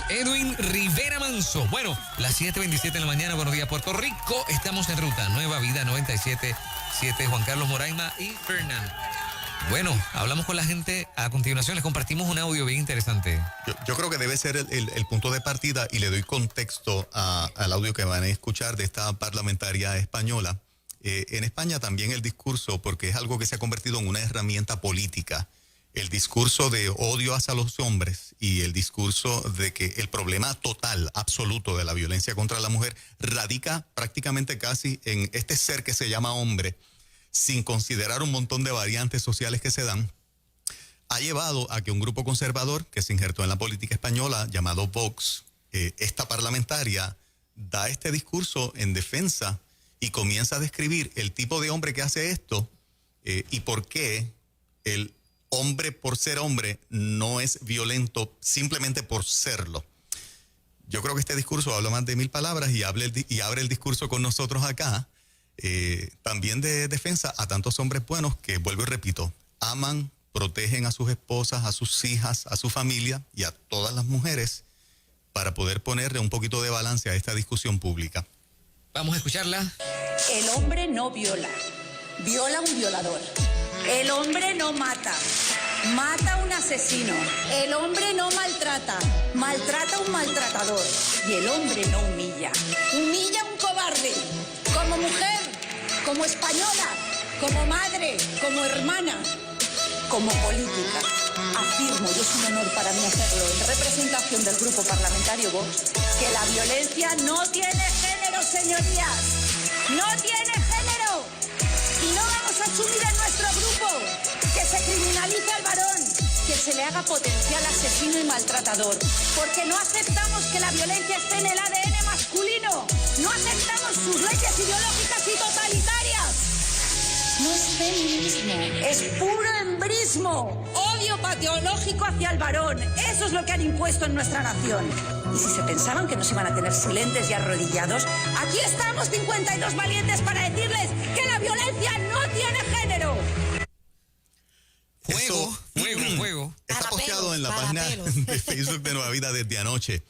Edwin Rivera Manso. Bueno, las 7:27 de la mañana, buenos días Puerto Rico. Estamos en ruta, Nueva Vida 97.7, Juan Carlos Moraima y Fernán. Bueno, hablamos con la gente. A continuación les compartimos un audio bien interesante. Yo creo que debe ser el punto de partida y le doy contexto al audio que van a escuchar de esta parlamentaria española. En España también el discurso, porque es algo que se ha convertido en una herramienta política, el discurso de odio hacia los hombres y el discurso de que el problema total, absoluto de la violencia contra la mujer radica prácticamente casi en este ser que se llama hombre, sin considerar un montón de variantes sociales que se dan, ha llevado a que un grupo conservador que se injertó en la política española llamado Vox, esta parlamentaria, da este discurso en defensa y comienza a describir el tipo de hombre que hace esto y por qué el hombre por ser hombre no es violento simplemente por serlo. Yo creo que este discurso habla más de 1000 palabras y abre el discurso con nosotros acá. También de defensa a tantos hombres buenos que, vuelvo y repito, aman, protegen a sus esposas, a sus hijas, a su familia y a todas las mujeres para poder ponerle un poquito de balance a esta discusión pública. Vamos a escucharla. El hombre no viola, viola un violador. El hombre no mata, mata a un asesino. El hombre no maltrata, maltrata a un maltratador. Y el hombre no humilla, humilla a un cobarde. Como mujer, como española, como madre, como hermana, como política. Afirmo, y es un honor para mí hacerlo, en representación del Grupo Parlamentario Vox, que la violencia no tiene género, señorías. No tiene género. Y no vamos a asumir en nuestro grupo que se criminalice al varón, que se le haga potencial asesino y maltratador. Porque no aceptamos que la violencia esté en el ADN masculino. No aceptamos sus leyes ideológicas y totalitarias. No es feminismo, es puro embrismo. Odio patológico hacia el varón. Eso es lo que han impuesto en nuestra nación. Y si se pensaban que nos iban a tener silentes y arrodillados, aquí estamos 52 valientes para decirles que la violencia no tiene género. Fuego. Está posteado en la página de Facebook de Nueva Vida desde anoche.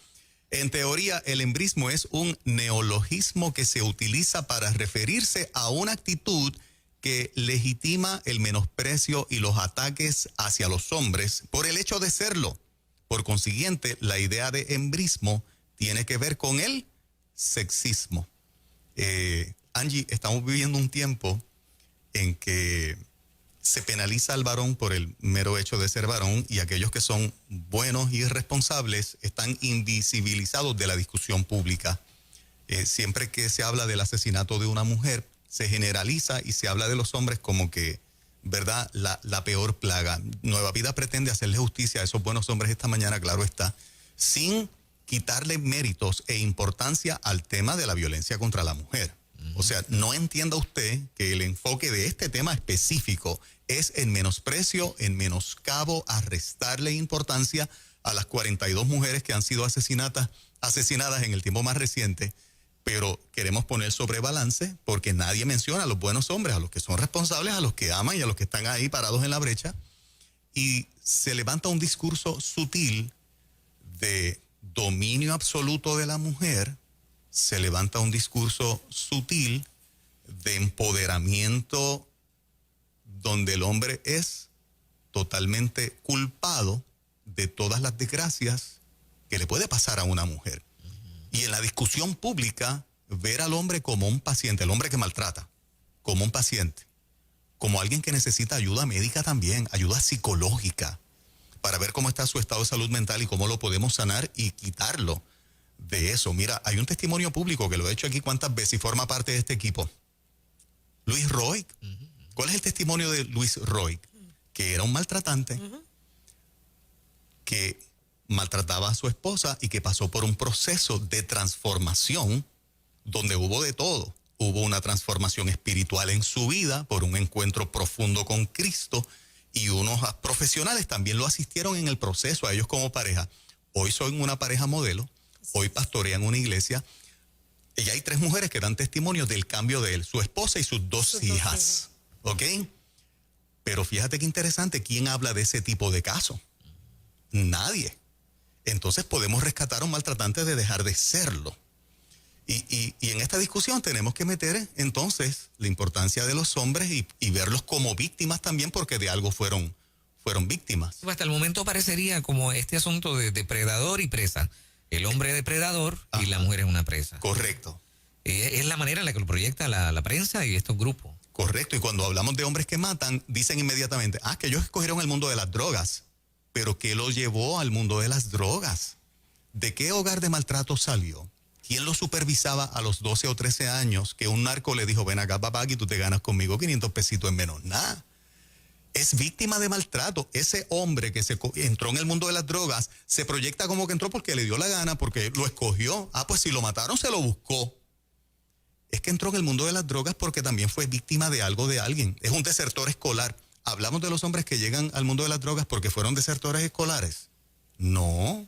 En teoría, el embrismo es un neologismo que se utiliza para referirse a una actitud que legitima el menosprecio y los ataques hacia los hombres por el hecho de serlo. Por consiguiente, la idea de embrismo tiene que ver con el sexismo. Angie, estamos viviendo un tiempo en que se penaliza al varón por el mero hecho de ser varón y aquellos que son buenos y responsables están invisibilizados de la discusión pública. Siempre que se habla del asesinato de una mujer, se generaliza y se habla de los hombres como que, ¿verdad?, la peor plaga. Nueva Vida pretende hacerle justicia a esos buenos hombres esta mañana, claro está, sin quitarle méritos e importancia al tema de la violencia contra la mujer. O sea, no entienda usted que el enfoque de este tema específico es en menosprecio, en menoscabo, a restarle importancia a las 42 mujeres que han sido asesinadas en el tiempo más reciente, pero queremos poner sobre balance porque nadie menciona a los buenos hombres, a los que son responsables, a los que aman y a los que están ahí parados en la brecha, y se levanta un discurso sutil de dominio absoluto de la mujer, se levanta un discurso sutil de empoderamiento donde el hombre es totalmente culpado de todas las desgracias que le puede pasar a una mujer. Y en la discusión pública, ver al hombre como un paciente, el hombre que maltrata, como un paciente, como alguien que necesita ayuda médica también, ayuda psicológica, para ver cómo está su estado de salud mental y cómo lo podemos sanar y quitarlo de eso. Mira, hay un testimonio público que lo he hecho aquí cuántas veces y forma parte de este equipo. Luis Roig. ¿Cuál es el testimonio de Luis Roig? Que era un maltratante, que maltrataba a su esposa y que pasó por un proceso de transformación donde hubo de todo. Hubo una transformación espiritual en su vida por un encuentro profundo con Cristo y unos profesionales también lo asistieron en el proceso a ellos como pareja. Hoy son una pareja modelo, hoy pastorean una iglesia. Y hay 3 mujeres que dan testimonio del cambio de él, su esposa y sus 2 hijas. ¿Ok? Pero fíjate qué interesante, ¿quién habla de ese tipo de caso? Nadie. entonces podemos rescatar a un maltratante de dejar de serlo. Y en esta discusión tenemos que meter entonces la importancia de los hombres y verlos como víctimas también, porque de algo fueron víctimas. Hasta el momento parecería como este asunto de depredador y presa. El hombre es depredador y la mujer es una presa. Correcto. Es la manera en la que lo proyecta la prensa y estos grupos. Correcto, y cuando hablamos de hombres que matan, dicen inmediatamente, que ellos escogieron el mundo de las drogas. ¿Pero qué los llevó al mundo de las drogas? ¿De qué hogar de maltrato salió? ¿Quién lo supervisaba a los 12 o 13 años que un narco le dijo, ven acá papá, aquí tú te ganas conmigo 500 pesitos en menos nada? Es víctima de maltrato. Ese hombre que entró en el mundo de las drogas se proyecta como que entró porque le dio la gana, porque lo escogió. Pues si lo mataron se lo buscó. Es que entró en el mundo de las drogas porque también fue víctima de algo de alguien. Es un desertor escolar. ¿Hablamos de los hombres que llegan al mundo de las drogas porque fueron desertores escolares? No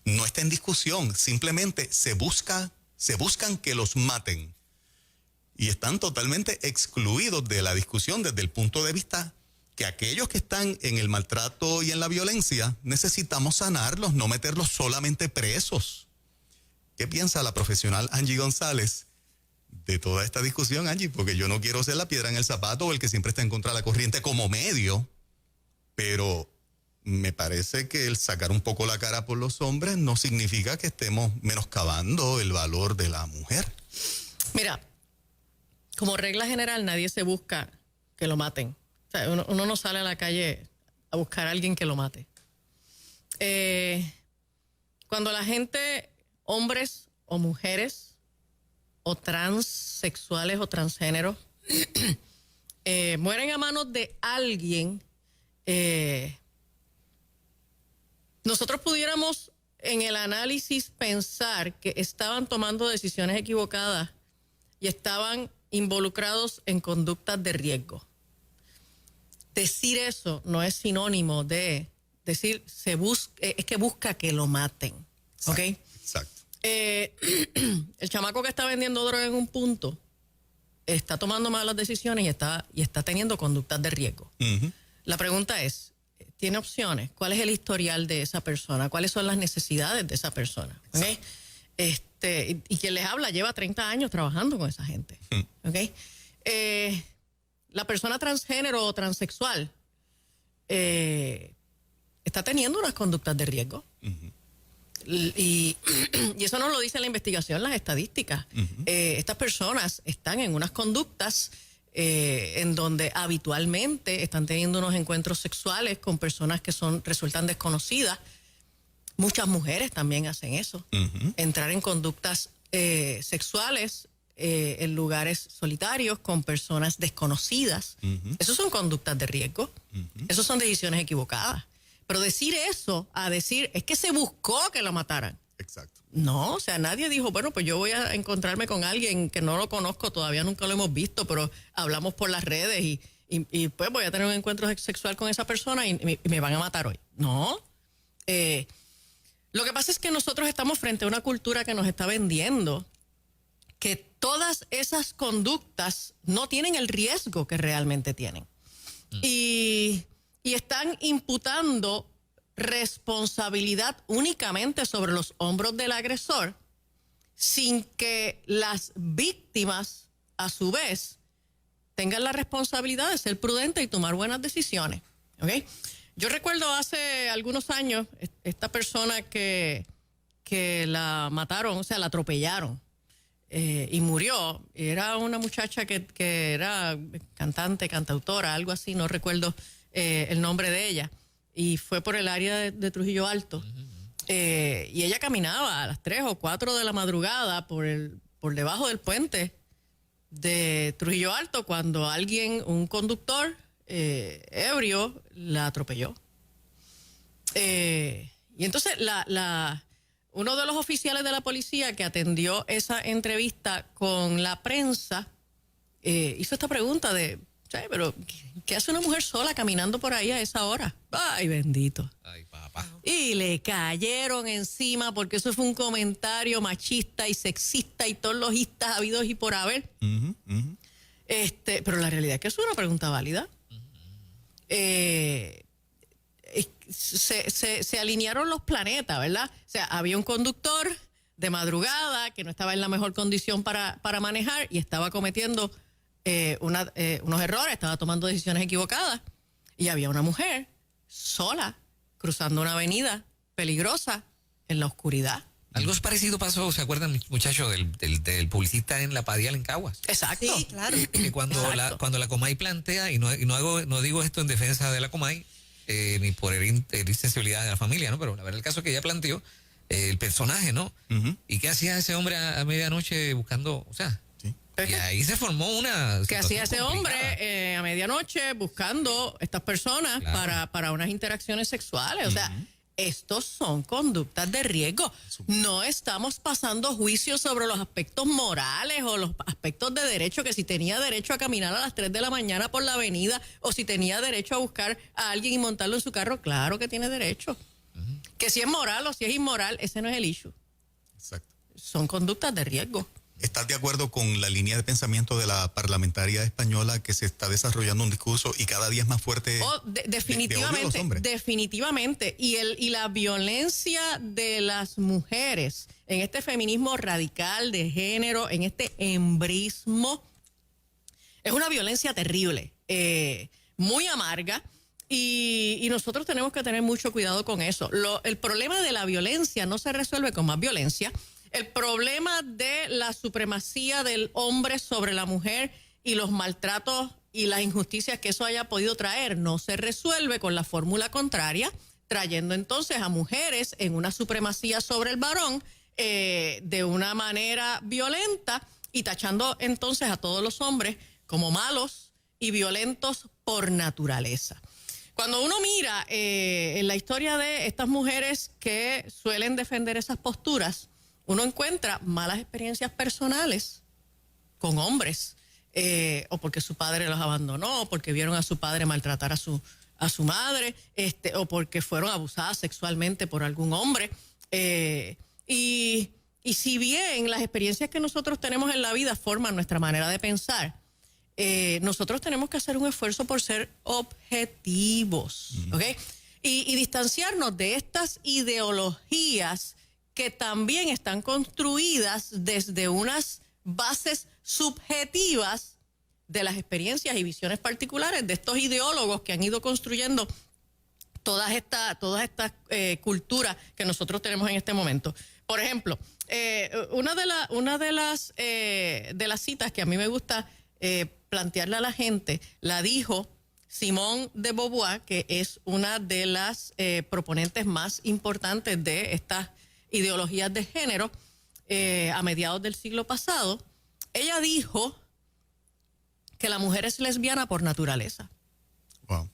está en discusión. Simplemente se buscan que los maten. Y están totalmente excluidos de la discusión desde el punto de vista que aquellos que están en el maltrato y en la violencia necesitamos sanarlos, no meterlos solamente presos. ¿Qué piensa la profesional Angie González de toda esta discusión, Angie? Porque yo no quiero ser la piedra en el zapato o el que siempre está en contra de la corriente como medio, pero me parece que el sacar un poco la cara por los hombres no significa que estemos menoscabando el valor de la mujer. Mira, como regla general nadie se busca que lo maten. O sea, uno no sale a la calle a buscar a alguien que lo mate. Cuando la gente, hombres o mujeres, o transexuales o transgéneros, mueren a manos de alguien, nosotros pudiéramos en el análisis pensar que estaban tomando decisiones equivocadas y estaban involucrados en conductas de riesgo. Decir eso no es sinónimo de decir es que busca que lo maten. Exacto, ¿Ok? Exacto. El chamaco que está vendiendo droga en un punto está tomando malas decisiones y está teniendo conductas de riesgo. Uh-huh. La pregunta es, ¿tiene opciones? ¿Cuál es el historial de esa persona? ¿Cuáles son las necesidades de esa persona? ¿Okay? Y quien les habla lleva 30 años trabajando con esa gente. ¿Okay? La persona transgénero o transexual está teniendo unas conductas de riesgo. Uh-huh. Y eso nos lo dice la investigación, las estadísticas. Uh-huh. Estas personas están en unas conductas en donde habitualmente están teniendo unos encuentros sexuales con personas que resultan desconocidas. Muchas mujeres también hacen eso. Uh-huh. Entrar en conductas sexuales en lugares solitarios con personas desconocidas. Uh-huh. Eso son conductas de riesgo. Uh-huh. Eso son decisiones equivocadas. Pero decir eso a decir es que se buscó que lo mataran. Exacto. No, o sea, nadie dijo, bueno, pues yo voy a encontrarme con alguien que no lo conozco, todavía nunca lo hemos visto, pero hablamos por las redes y pues voy a tener un encuentro sexual con esa persona y me van a matar hoy. No. Lo que pasa es que nosotros estamos frente a una cultura que nos está vendiendo que todas esas conductas no tienen el riesgo que realmente tienen. Y están imputando responsabilidad únicamente sobre los hombros del agresor, sin que las víctimas, a su vez, tengan la responsabilidad de ser prudentes y tomar buenas decisiones. ¿Okay? Yo recuerdo hace algunos años esta persona que la mataron, o sea, la atropellaron y murió. Era una muchacha que era cantante, cantautora, algo así, no recuerdo el nombre de ella. Y fue por el área de Trujillo Alto. Y ella caminaba a las 3 o 4 de la madrugada por debajo del puente de Trujillo Alto cuando un conductor ebrio, la atropelló. Y entonces uno de los oficiales de la policía que atendió esa entrevista con la prensa hizo esta pregunta de, pero ¿qué hace una mujer sola caminando por ahí a esa hora? Ay, bendito. Ay, papá. Y le cayeron encima porque eso fue un comentario machista y sexista y todos los istas habidos y por haber. Uh-huh. Uh-huh. Pero la realidad es que eso es una pregunta válida. se alinearon los planetas, ¿verdad? O sea, había un conductor de madrugada que no estaba en la mejor condición para manejar y estaba cometiendo unos errores, estaba tomando decisiones equivocadas. Y había una mujer sola cruzando una avenida peligrosa en la oscuridad. Algo parecido pasó, ¿se acuerdan, muchachos, del publicista en La Padial en Caguas? Exacto. Sí, claro. Que cuando la Comay plantea, y no digo esto en defensa de la Comay, ni por herir sensibilidad de la familia, ¿no? Pero la verdad el caso que ella planteó, el personaje, ¿no? ¿Y qué hacía ese hombre a medianoche buscando, o sea? Sí. Y ahí se formó una ¿Qué hacía ese situación hombre complicada. a medianoche buscando estas personas Claro. para unas interacciones sexuales? O sea, estos son conductas de riesgo. No estamos pasando juicios sobre los aspectos morales o los aspectos de derecho, que si tenía derecho a caminar a las 3 de la mañana por la avenida o si tenía derecho a buscar a alguien y montarlo en su carro. Claro que tiene derecho. Que si es moral o si es inmoral, ese no es el issue. Exacto. Son conductas de riesgo. ¿Estás de acuerdo con la línea de pensamiento de la parlamentaria española que se está desarrollando un discurso y cada día es más fuerte? Definitivamente, de odio a los hombres? definitivamente. Y la violencia de las mujeres en este feminismo radical de género, en este embrismo, es una violencia terrible, muy amarga. Y nosotros tenemos que tener mucho cuidado con eso. El problema de la violencia no se resuelve con más violencia. El problema de la supremacía del hombre sobre la mujer y los maltratos y las injusticias que eso haya podido traer no se resuelve con la fórmula contraria, trayendo entonces a mujeres en una supremacía sobre el varón de una manera violenta y tachando entonces a todos los hombres como malos y violentos por naturaleza. Cuando uno mira en la historia de estas mujeres que suelen defender esas posturas, uno encuentra malas experiencias personales con hombres, o porque su padre los abandonó, o porque vieron a su padre maltratar a su madre, o porque fueron abusadas sexualmente por algún hombre. Y si bien las experiencias que nosotros tenemos en la vida forman nuestra manera de pensar, nosotros tenemos que hacer un esfuerzo por ser objetivos, ¿ok? Y distanciarnos de estas ideologías que también están construidas desde unas bases subjetivas de las experiencias y visiones particulares de estos ideólogos que han ido construyendo todas estas culturas que nosotros tenemos en este momento. Por ejemplo, una de las citas que a mí me gusta plantearle a la gente, la dijo Simone de Beauvoir, que es una de las proponentes más importantes de estas ideologías de género a mediados del siglo pasado. Ella dijo que la mujer es lesbiana por naturaleza. Wow.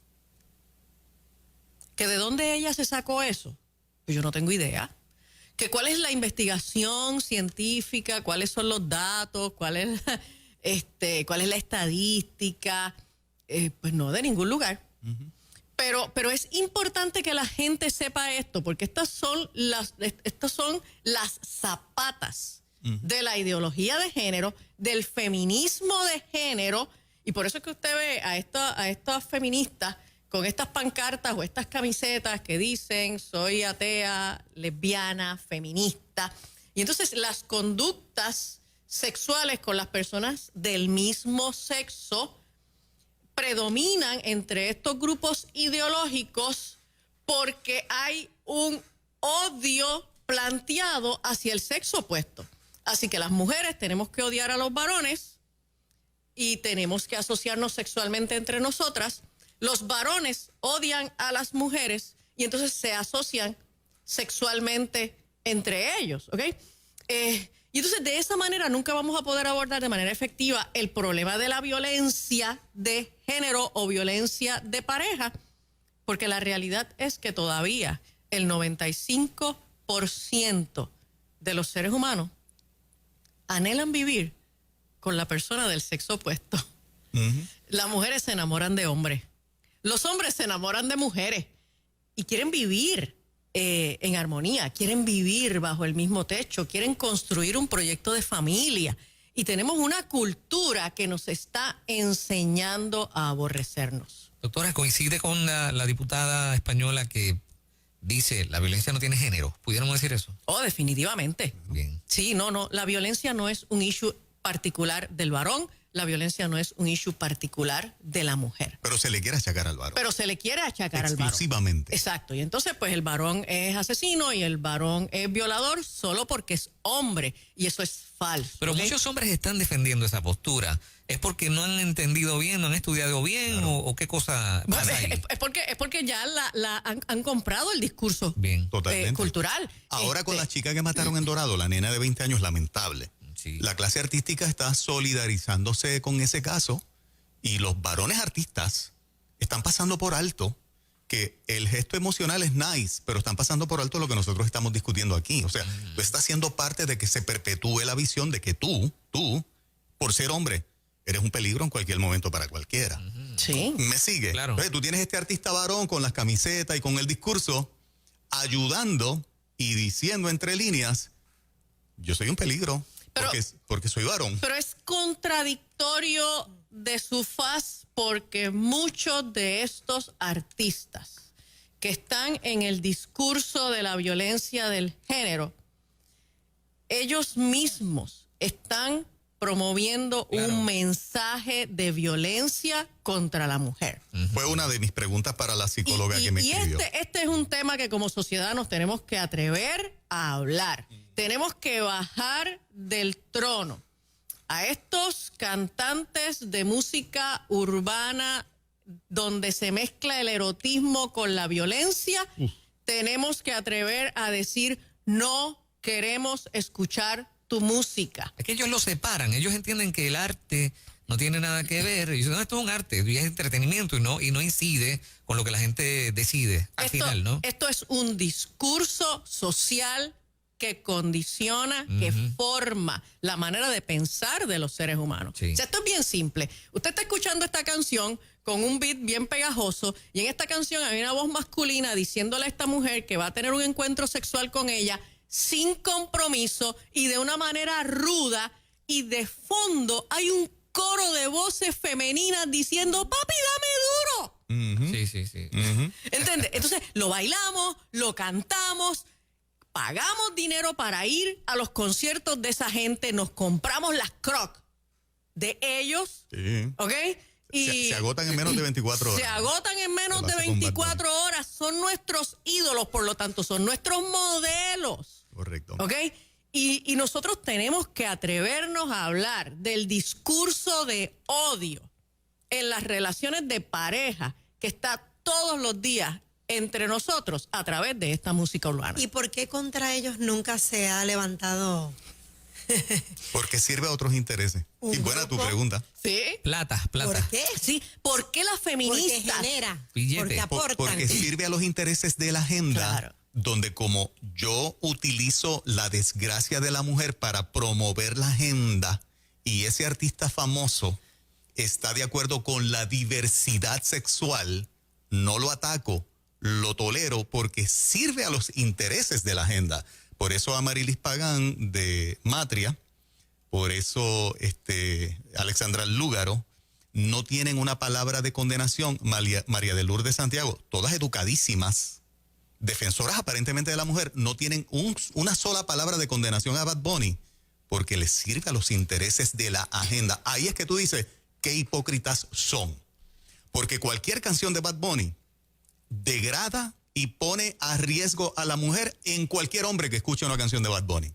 ¿Que de dónde ella se sacó eso? Pues yo no tengo idea. ¿Que cuál es la investigación científica? ¿Cuáles son los datos? ¿Cuál es la estadística? Pues no, de ningún lugar. Pero es importante que la gente sepa esto, porque estas son las zapatas de la ideología de género, del feminismo de género, y por eso es que usted ve a estas feministas con estas pancartas o estas camisetas que dicen soy atea, lesbiana, feminista, y entonces las conductas sexuales con las personas del mismo sexo predominan entre estos grupos ideológicos porque hay un odio planteado hacia el sexo opuesto. Así que las mujeres tenemos que odiar a los varones y tenemos que asociarnos sexualmente entre nosotras. Los varones odian a las mujeres y entonces se asocian sexualmente entre ellos, ¿ok? Y entonces de esa manera nunca vamos a poder abordar de manera efectiva el problema de la violencia de género o violencia de pareja, porque la realidad es que todavía el 95% de los seres humanos anhelan vivir con la persona del sexo opuesto. Las mujeres se enamoran de hombres, los hombres se enamoran de mujeres y quieren vivir en armonía, quieren vivir bajo el mismo techo, quieren construir un proyecto de familia. Y tenemos una cultura que nos está enseñando a aborrecernos. Doctora, coincide con la diputada española que dice la violencia no tiene género. ¿Pudiéramos decir eso? Oh, definitivamente. Bien. Sí, no. La violencia no es un issue particular del varón. La violencia no es un issue particular de la mujer. Pero se le quiere achacar al varón. Pero se le quiere achacar al varón. Exclusivamente. Exacto. Y entonces, pues el varón es asesino y el varón es violador solo porque es hombre. Y eso es falso. Pero ¿ok? muchos hombres están defendiendo esa postura. ¿Es porque no han entendido bien, no han estudiado bien o qué cosa Bueno, pasa ahí? es porque ya han comprado el discurso Bien. Totalmente. cultural. Ahora con la chica que mataron en Dorado, la nena de 20 años, lamentable. Sí. La clase artística está solidarizándose con ese caso y los varones artistas están pasando por alto que el gesto emocional es nice, pero están pasando por alto lo que nosotros estamos discutiendo aquí. O sea, tú estás siendo parte de que se perpetúe la visión de que tú, por ser hombre, eres un peligro en cualquier momento para cualquiera. Sí. ¿Me sigue? Claro. Entonces, tú tienes este artista varón con las camisetas y con el discurso ayudando y diciendo entre líneas, yo soy un peligro Pero- porque soy varón. Pero es contradictorio de su faz porque muchos de estos artistas que están en el discurso de la violencia del género, ellos mismos están promoviendo Claro. un mensaje de violencia contra la mujer. Fue una de mis preguntas para la psicóloga que me escribió. Este es un tema que como sociedad nos tenemos que atrever a hablar. Tenemos que bajar del trono a estos cantantes de música urbana donde se mezcla el erotismo con la violencia. Tenemos que atrever a decir, no queremos escuchar tu música. Es que ellos lo separan, ellos entienden que el arte no tiene nada que ver. Y dicen, no, esto es un arte, y es entretenimiento y no incide con lo que la gente decide al final, ¿no? Esto es un discurso social que condiciona, que forma la manera de pensar de los seres humanos. Sí. O sea, esto es bien simple. Usted está escuchando esta canción con un beat bien pegajoso y en esta canción hay una voz masculina diciéndole a esta mujer que va a tener un encuentro sexual con ella sin compromiso y de una manera ruda, y de fondo hay un coro de voces femeninas diciendo, papi, dame duro. Sí. ¿Entiendes? Entonces lo bailamos, lo cantamos, pagamos dinero para ir a los conciertos de esa gente, nos compramos las Crocs de ellos, Sí. ¿ok? Y Se agotan en menos de 24 horas. se agotan en menos Lo de hace con Bad 24 horas. Son nuestros ídolos, por lo tanto, son nuestros modelos, Correcto. ¿ok? Y nosotros tenemos que atrevernos a hablar del discurso de odio en las relaciones de pareja que está todos los días entre nosotros a través de esta música urbana. ¿Y por qué contra ellos nunca se ha levantado? Porque sirve a otros intereses. Un Y buena tu grupo. pregunta. ¿Sí? Plata. ¿Por qué? Sí, ¿por qué las Porque feministas? genera, Billete. porque aportan. Porque sirve a los intereses de la agenda, Claro. donde como yo utilizo la desgracia de la mujer para promover la agenda y ese artista famoso está de acuerdo con la diversidad sexual, no lo ataco, lo tolero porque sirve a los intereses de la agenda. Por eso Amarilis Pagán de Matria, por eso Alexandra Lúgaro, no tienen una palabra de condenación. María de Lourdes Santiago, todas educadísimas, defensoras aparentemente de la mujer, no tienen una sola palabra de condenación a Bad Bunny porque les sirve a los intereses de la agenda. Ahí es que tú dices, qué hipócritas son. Porque cualquier canción de Bad Bunny degrada y pone a riesgo a la mujer en cualquier hombre que escuche una canción de Bad Bunny.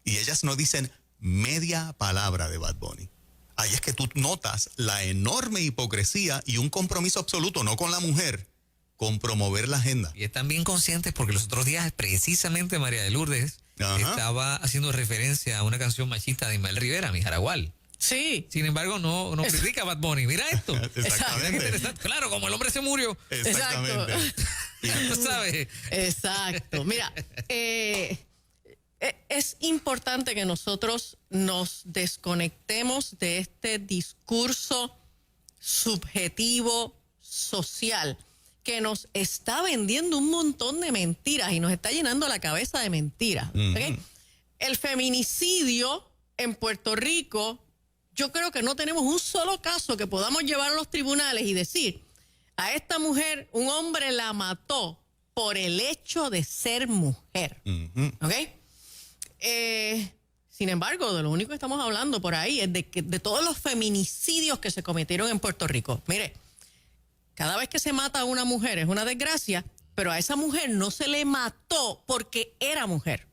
Y ellas no dicen media palabra de Bad Bunny. Ahí es que tú notas la enorme hipocresía y un compromiso absoluto, no con la mujer, con promover la agenda. Y están bien conscientes porque los otros días precisamente María de Lourdes Ajá. estaba haciendo referencia a una canción machista de Ismael Rivera, mi Jaragual. Sí. Sin embargo, no critica a Bad Bunny. Mira esto. Exactamente. Interesante. Claro, como el hombre se murió. Exactamente. Ya tú sabes. Exacto. Mira, es importante que nosotros nos desconectemos de este discurso subjetivo social que nos está vendiendo un montón de mentiras y nos está llenando la cabeza de mentiras. ¿Ok? El feminicidio en Puerto Rico yo creo que no tenemos un solo caso que podamos llevar a los tribunales y decir, a esta mujer un hombre la mató por el hecho de ser mujer. ¿Ok? Sin embargo, de lo único que estamos hablando por ahí es de todos los feminicidios que se cometieron en Puerto Rico. Mire, cada vez que se mata a una mujer es una desgracia, pero a esa mujer no se le mató porque era mujer.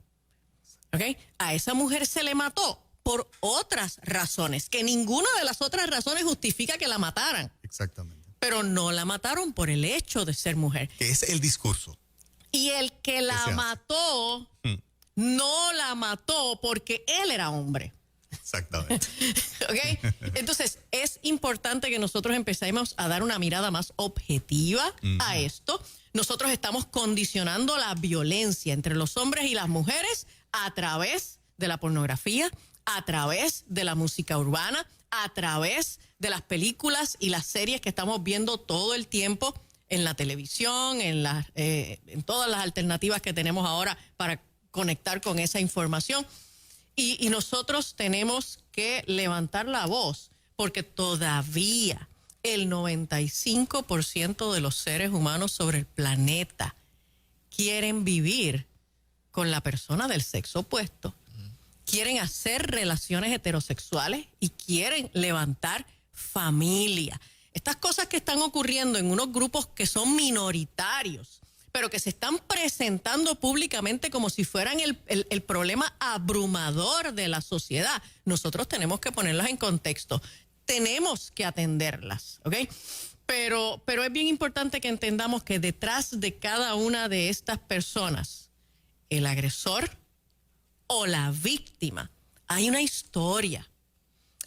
¿Ok? A esa mujer se le mató por otras razones, que ninguna de las otras razones justifica que la mataran. Exactamente. Pero no la mataron por el hecho de ser mujer. Que es el discurso. Y el que la mató, no la mató porque él era hombre. Exactamente. ¿Ok? Entonces, es importante que nosotros empecemos a dar una mirada más objetiva a esto. Nosotros estamos condicionando la violencia entre los hombres y las mujeres a través de la pornografía, a través de la música urbana, a través de las películas y las series que estamos viendo todo el tiempo en la televisión, en todas las alternativas que tenemos ahora para conectar con esa información. Y nosotros tenemos que levantar la voz, porque todavía el 95% de los seres humanos sobre el planeta quieren vivir con la persona del sexo opuesto. Quieren hacer relaciones heterosexuales y quieren levantar familia. Estas cosas que están ocurriendo en unos grupos que son minoritarios, pero que se están presentando públicamente como si fueran el problema abrumador de la sociedad. Nosotros tenemos que ponerlas en contexto. Tenemos que atenderlas, ¿ok? Pero es bien importante que entendamos que detrás de cada una de estas personas, el agresor o la víctima, hay una historia.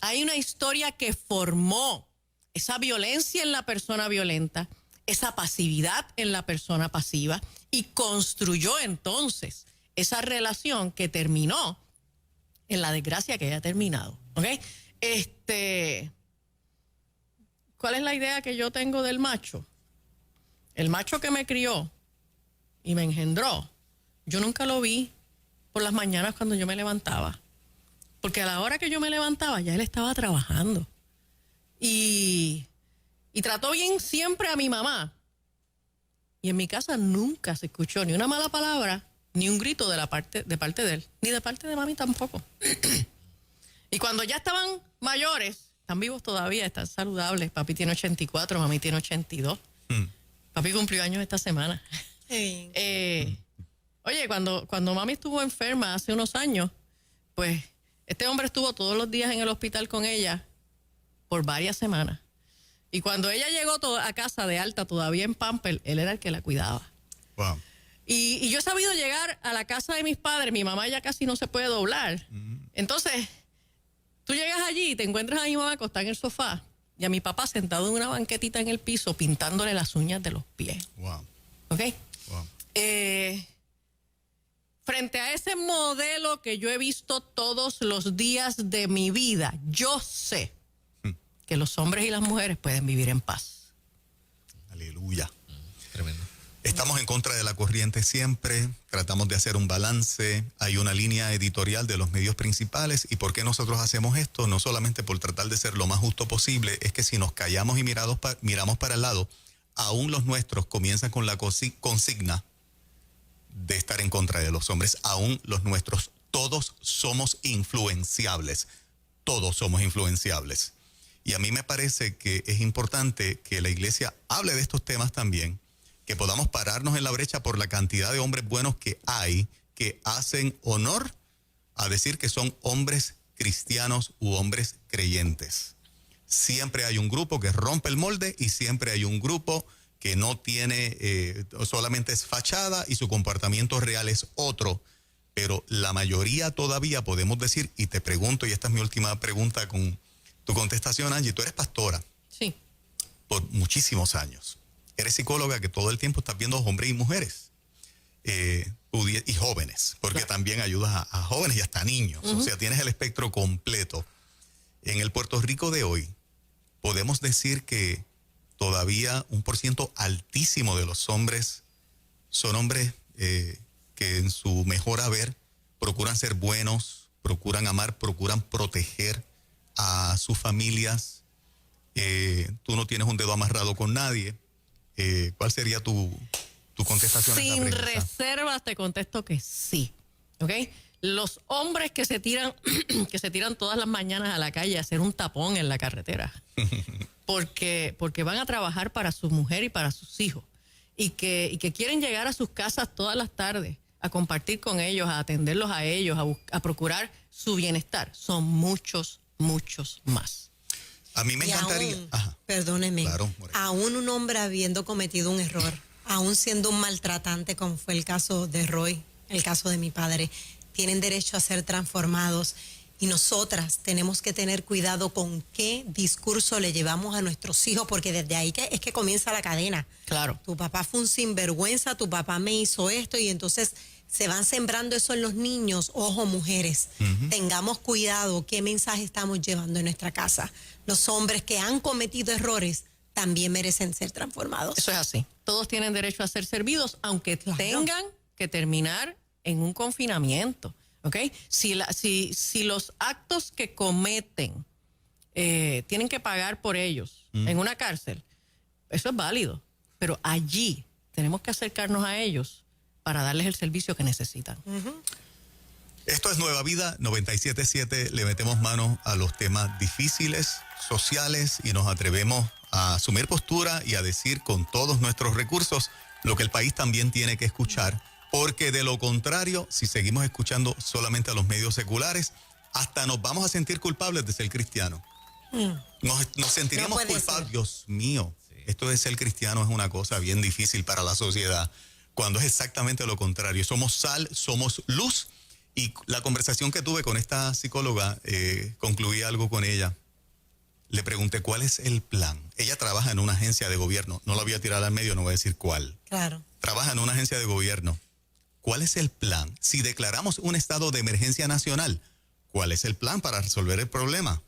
Hay una historia que formó esa violencia en la persona violenta, esa pasividad en la persona pasiva, y construyó entonces esa relación que terminó en la desgracia que haya terminado. ¿Ok? ¿Cuál es la idea que yo tengo del macho? El macho que me crió y me engendró, yo nunca lo vi por las mañanas cuando yo me levantaba. Porque a la hora que yo me levantaba ya él estaba trabajando. Y trató bien siempre a mi mamá. Y en mi casa nunca se escuchó ni una mala palabra, ni un grito de parte de él, ni de parte de mami tampoco. Y cuando ya estaban mayores, están vivos todavía, están saludables. Papi tiene 84, mami tiene 82. Papi cumplió años esta semana. Sí. Oye, cuando mami estuvo enferma hace unos años, pues este hombre estuvo todos los días en el hospital con ella por varias semanas. Y cuando ella llegó a casa de alta, todavía en Pamper, él era el que la cuidaba. Wow. Y yo he sabido llegar a la casa de mis padres, mi mamá ya casi no se puede doblar. Entonces, tú llegas allí y te encuentras a mi mamá acostada en el sofá y a mi papá sentado en una banquetita en el piso pintándole las uñas de los pies. Wow. ¿Ok? Wow. Frente a ese modelo que yo he visto todos los días de mi vida, yo sé que los hombres y las mujeres pueden vivir en paz. Aleluya. Tremendo. Estamos en contra de la corriente siempre, tratamos de hacer un balance, hay una línea editorial de los medios principales. ¿Y por qué nosotros hacemos esto? No solamente por tratar de ser lo más justo posible, es que si nos callamos y miramos para el lado, aún los nuestros comienzan con la consigna de estar en contra de los hombres, aún los nuestros. Todos somos influenciables, todos somos influenciables. Y a mí me parece que es importante que la iglesia hable de estos temas también, que podamos pararnos en la brecha por la cantidad de hombres buenos que hay, que hacen honor a decir que son hombres cristianos u hombres creyentes. Siempre hay un grupo que rompe el molde y siempre hay un grupo que no tiene, solamente es fachada y su comportamiento real es otro. Pero la mayoría todavía podemos decir, y te pregunto, y esta es mi última pregunta con tu contestación, Angie, tú eres pastora. Sí. Por muchísimos años. Eres psicóloga que todo el tiempo estás viendo hombres y mujeres. Y jóvenes, porque también ayudas a jóvenes y hasta niños. O sea, tienes el espectro completo. En el Puerto Rico de hoy, podemos decir que todavía un % altísimo de los hombres son hombres que en su mejor haber procuran ser buenos, procuran amar, procuran proteger a sus familias. Tú no tienes un dedo amarrado con nadie. ¿Cuál sería tu contestación a esta Sin pregunta? reservas te contesto que sí. ¿Ok? Los hombres que se tiran, que se tiran todas las mañanas a la calle a hacer un tapón en la carretera. Porque van a trabajar para su mujer y para sus hijos. Y que quieren llegar a sus casas todas las tardes a compartir con ellos, a atenderlos a ellos, a procurar su bienestar. Son muchos, muchos más. A mí me Y encantaría. aún, Ajá. perdóneme, Claro, Morena. aún un hombre habiendo cometido un error, aún siendo un maltratante, como fue el caso de Roy, el caso de mi padre, tienen derecho a ser transformados. Y nosotras tenemos que tener cuidado con qué discurso le llevamos a nuestros hijos, porque desde ahí es que comienza la cadena. Claro. Tu papá fue un sinvergüenza, tu papá me hizo esto, y entonces se van sembrando eso en los niños. Ojo, mujeres, tengamos cuidado qué mensaje estamos llevando en nuestra casa. Los hombres que han cometido errores también merecen ser transformados. Eso es así. Todos tienen derecho a ser servidos, aunque Claro. tengan que terminar en un confinamiento. ¿Ok? Si los actos que cometen tienen que pagar por ellos en una cárcel, eso es válido. Pero allí tenemos que acercarnos a ellos para darles el servicio que necesitan. Esto es Nueva Vida 97.7. Le metemos mano a los temas difíciles, sociales, y nos atrevemos a asumir postura y a decir con todos nuestros recursos lo que el país también tiene que escuchar. Porque de lo contrario, si seguimos escuchando solamente a los medios seculares, hasta nos vamos a sentir culpables de ser cristianos. Nos sentiríamos No puede culpables. ser. Dios mío, esto de ser cristiano es una cosa bien difícil para la sociedad, cuando es exactamente lo contrario. Somos sal, somos luz. Y la conversación que tuve con esta psicóloga, concluí algo con ella. Le pregunté cuál es el plan. Ella trabaja en una agencia de gobierno. No la voy a tirar al medio, no voy a decir cuál. Claro. Trabaja en una agencia de gobierno. ¿Cuál es el plan? Si declaramos un estado de emergencia nacional, ¿cuál es el plan para resolver el problema?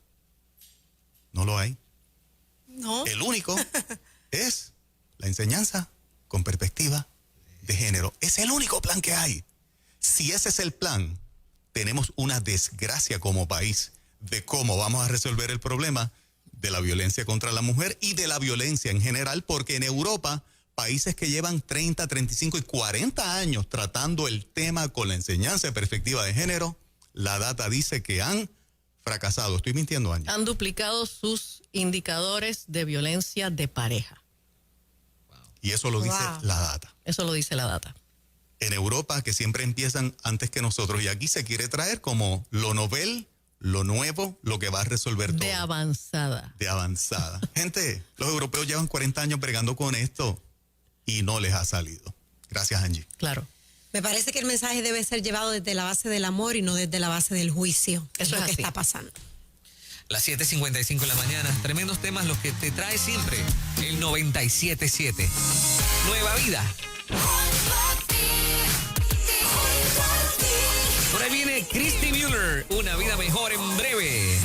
No lo hay. ¿No? El único es la enseñanza con perspectiva de género. Es el único plan que hay. Si ese es el plan, tenemos una desgracia como país de cómo vamos a resolver el problema de la violencia contra la mujer y de la violencia en general, porque en Europa, países que llevan 30, 35 y 40 años tratando el tema con la enseñanza de perspectiva de género, la data dice que han fracasado. ¿Estoy mintiendo, Ángel? Han duplicado sus indicadores de violencia de pareja. Y eso lo dice Wow. la data. Eso lo dice la data. En Europa, que siempre empiezan antes que nosotros, y aquí se quiere traer como lo novel, lo nuevo, lo que va a resolver todo. De avanzada. De avanzada. Gente, los europeos llevan 40 años bregando con esto y no les ha salido. Gracias, Angie. Claro. Me parece que el mensaje debe ser llevado desde la base del amor y no desde la base del juicio. Eso es lo que así. está pasando. Las 7:55 de la mañana. Tremendos temas los que te trae siempre el 97.7. Nueva Vida. Por ahí viene Christy Mueller. Una vida mejor en breve.